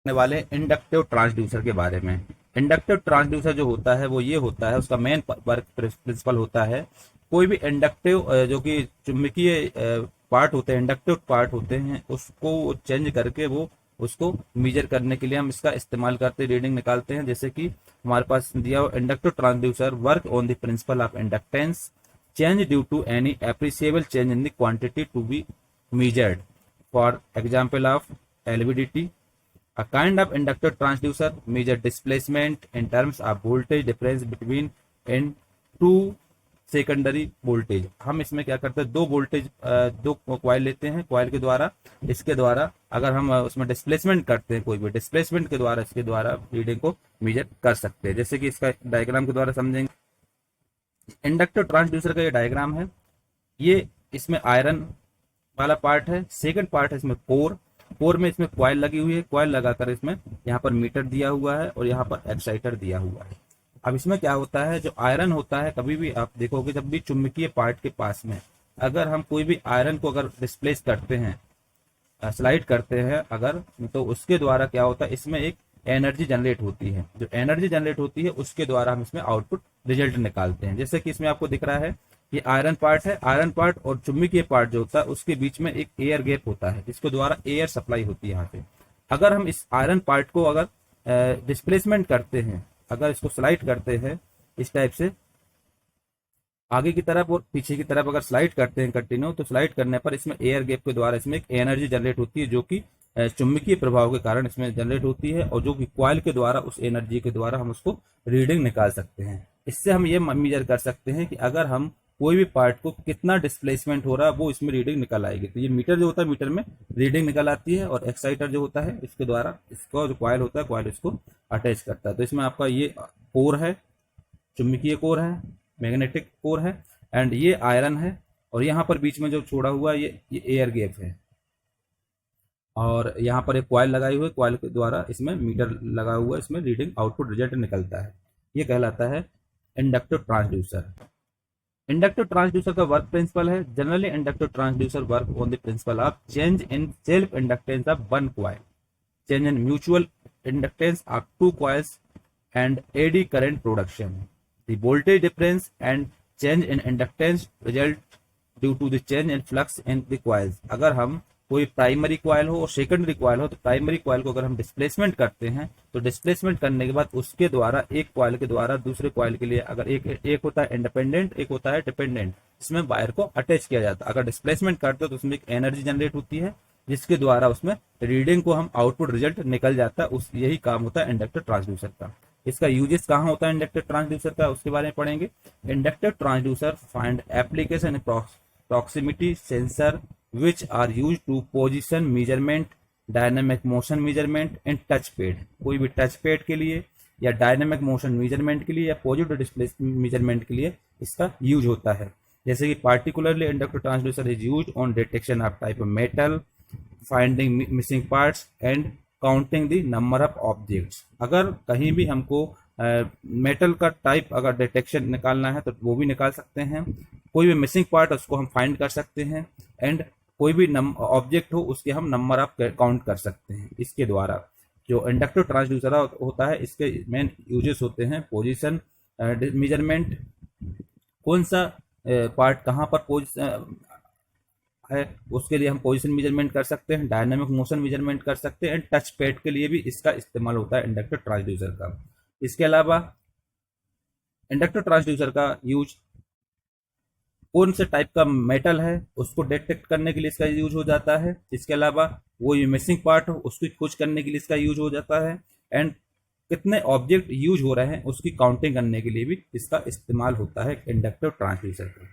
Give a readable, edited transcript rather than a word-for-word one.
करने वाले inductive transducer के बारे में। इंडक्टिव ट्रांसड्यूसर जो होता है वो ये होता है, उसका मेन वर्क प्रिंसिपल होता है, कोई भी इंडक्टिव जो कि चुंबकीय पार्ट होते हैं, इंडक्टिव पार्ट होते हैं, उसको चेंज करके वो उसको मेजर करने के लिए हम इसका इस्तेमाल करते रीडिंग निकालते हैं। जैसे कि हमारे पास दिया हुआ inductive transducer work on the principle of inductance change due to any appreciable change in the quantity to be measured. For example of LVDT, a kind of inductor transducer measure displacement in terms of voltage difference between in two secondary voltage. हम इसमें क्या करते हैं, दो voltage दो coil लेते हैं, coil के द्वारा इसके द्वारा अगर हम उसमें डिस्प्लेसमेंट करते हैं, कोई भी डिस्प्लेसमेंट के द्वारा इसके द्वारा रीडिंग को मेजर कर सकते हैं। जैसे कि इसका डायग्राम के द्वारा समझेंगे। इंडक्टर ट्रांसड्यूसर का ये डायग्राम है, ये इसमें आयरन वाला पार्ट है, सेकंड पार्ट है इसमें कोर, कोर में इसमें कॉइल लगी हुई है, कॉइल लगाकर इसमें यहाँ पर मीटर दिया हुआ है और यहाँ पर एक्साइटर दिया हुआ है। अब इसमें क्या होता है, जो आयरन होता है, कभी भी आप देखोगे जब भी चुंबकीय पार्ट के पास में अगर हम कोई भी आयरन को अगर डिस्प्लेस करते हैं, स्लाइड करते हैं अगर, तो उसके द्वारा क्या होता है, इसमें एक एनर्जी जनरेट होती है। जो एनर्जी जनरेट होती है उसके द्वारा हम इसमें आउटपुट रिजल्ट निकालते हैं। जैसे कि इसमें आपको दिख रहा है, ये आयरन पार्ट है, आयरन पार्ट और चुंबकीय पार्ट जो होता है उसके बीच में एक एयर गैप होता है, जिसके द्वारा एयर सप्लाई होती है यहाँ पे। अगर हम इस आयरन पार्ट को अगर डिस्प्लेसमेंट करते हैं, अगर इसको स्लाइड करते हैं इस टाइप से आगे की तरफ और पीछे की तरफ अगर स्लाइड करते हैं कंटिन्यू, तो स्लाइड करने पर इसमें एयर गैप के द्वारा इसमें एक एनर्जी जनरेट होती है, जो कि चुंबकीय प्रभाव के कारण इसमें जनरेट होती है, और जो कि कॉइल के द्वारा उस एनर्जी के द्वारा हम उसको रीडिंग निकाल सकते हैं। इससे हम ये मेजर कर सकते हैं कि अगर हम कोई भी पार्ट को कितना डिस्प्लेसमेंट हो रहा है वो इसमें रीडिंग निकल आएगी। तो ये मीटर जो होता है, मीटर में रीडिंग निकल आती है, और एक्साइटर जो होता है इसके द्वारा इसको जो कॉइल होता है, कॉइल इसको अटैच करता है। तो इसमें आपका ये कोर है, चुंबकीय कोर है, मैग्नेटिक कोर है, एंड ये आयरन है, और यहाँ पर बीच में जो छोड़ा हुआ ये एयर गैप है, और यहाँ पर एक कॉइल लगाई हुई है, कॉइल के द्वारा इसमें मीटर लगा हुआ है, इसमें रीडिंग आउटपुट रिजल्ट निकलता है। ये कहलाता है इंडक्टिव ट्रांसड्यूसर। इंडक्टिव ट्रांसड्यूसर का वर्क प्रिंसिपल है, generally inductive transducer work on the principle of change in self inductance of one coil, change in mutual inductance of two coils and AD current production. The voltage difference and change in inductance result due to the change in flux in the coils. अगर हम कोई primary coil हो और secondary coil हो, तो primary coil को अगर हम डिस्प्लेसमेंट करते हैं, तो डिस्प्लेसमेंट करने के बाद उसके द्वारा एक कॉइल के द्वारा दूसरे कॉइल के लिए अगर एक होता है इंडिपेंडेंट, एक होता है डिपेंडेंट, इसमें वायर को अटैच किया जाता है। अगर डिस्प्लेसमेंट करते हो तो उसमें एक एनर्जी जनरेट होती है, जिसके द्वारा उसमें रीडिंग को हम आउटपुट रिजल्ट निकल जाता है। उस यही काम होता है इंडक्टर ट्रांसड्यूसर का। इसका यूजेस कहाँ होता है इंडक्टर ट्रांसड्यूसर का, उसके बारे में पढ़ेंगे। Inductor transducer find application in proximity sensor which are used to position measurement, dynamic motion measurement and touch pad। कोई भी टच पैड के लिए या डायनेमिक मोशन मेजरमेंट के लिए या पॉजिटिव डिस्प्लेसमेंट मेजरमेंट के लिए इसका यूज होता है। जैसे कि particularly inductor transducer is used on detection of type of metal, finding missing parts and counting the number of objects. अगर कहीं भी हमको मेटल का टाइप अगर डिटेक्शन निकालना है तो वो भी निकाल सकते हैं, कोई भी मिसिंग पार्ट उसको हम फाइंड कर सकते हैं, एंड कोई भी ऑब्जेक्ट हो उसके हम नंबर ऑफ काउंट कर सकते हैं। इसके द्वारा जो इंडक्टिव ट्रांसड्यूसर होता है, इसके मेन यूजेस होते हैं पोजीशन मेजरमेंट, कौन सा पार्ट कहाँ पर पोजीशन है उसके लिए हम पोजीशन मेजरमेंट कर सकते हैं, डायनामिक मोशन मेजरमेंट कर सकते हैं, एंड टच पैड के लिए भी इसका इस्तेमाल होता है इंडक्टिव ट्रांसड्यूसर का। इसके अलावा इंडक्टिव ट्रांसड्यूसर का यूज कौन से टाइप का मेटल है उसको डिटेक्ट करने के लिए इसका यूज हो जाता है। इसके अलावा वो ये मिसिंग पार्ट हो उसकी खोज करने के लिए इसका यूज हो जाता है, एंड कितने ऑब्जेक्ट यूज हो रहे हैं उसकी काउंटिंग करने के लिए भी इसका इस्तेमाल होता है इंडक्टिव ट्रांसड्यूसर का।